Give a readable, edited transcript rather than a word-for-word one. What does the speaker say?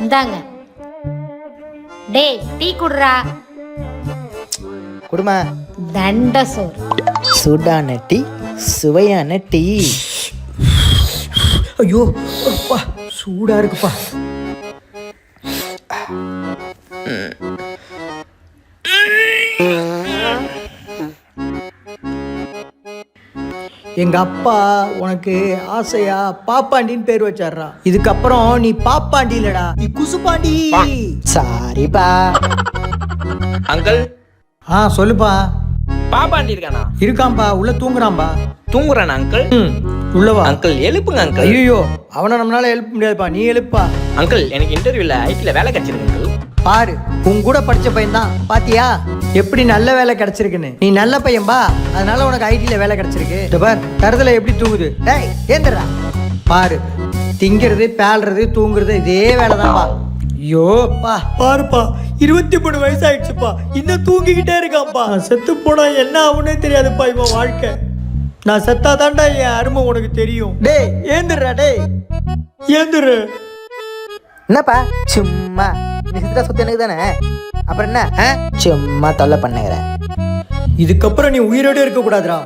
இந்தாங்க. டேய் டீ குடுறா. குடுமா. தண்ட சோறு. சூடான டீ, சுவையான டீ. ஐயோ அப்பா சூடா இருக்குப்பா. எங்க அப்பா உனக்கு ஆசையா பாப்பாண்டின்னு பேர் வச்சாடுறா. இதுக்கப்புறம் நீ பாப்பாண்டி இல்லடா, நீ குசுப்பாண்டி. சாரிப்பா. அங்கிள் சொல்லுப்பா. பாப்பாண்டி இருக்கானா? இருக்கான்பா, உள்ள தூங்குறான்பா. தூங்குறானா அங்கிள்? உள்ளவா அங்கிள் எழுப்புங்க அங்கிள். ஐயோ அவனை நம்மளால எழுப்ப முடியாதுப்பா, நீ எழுப்பா. அங்கிள் எனக்கு இன்டர்வியூல ஐடில வேலை கிடைச்சிருக்கு அங்கிள். பாரு உன் கூட படிச்ச பையன் தான், பாத்தியா எப்படி நல்ல வேலை கிடைச்சிருக்குன்னு. நீ நல்ல பையன் பா, அதனால உனக்கு ஐடில வேலை கிடைச்சிருக்கு. இந்த பார் கருதல எப்படி தூங்குது. டேய் ஏந்திரா. பாரு திங்கிறது பேல்றது தூங்குறது இதே வேலைதான்ப்பா. ஐயோப்பா பாருப்பா 23 வயசு ஆயிடுச்சுப்பா, இன்னும் தூங்கிக்கிட்டே இருக்கான்ப்பா. செத்து போனா என்ன ஆகுன்னே தெரியாதுப்பா இவன் வாழ்க்கை. நான் செத்தாதான்டா என் அருமை உனக்கு தெரியும். டேய் ஏந்திரா, டேய் ஏந்திரு. என்னப்பா சும்மா விசித்திரா சுத்தி எனக்கு தானே, அப்புறம் என்ன சும்மா தொல்லை பண்ணுகிறேன். இதுக்கப்புறம் நீ உயிரோடு இருக்க கூடாதுடா.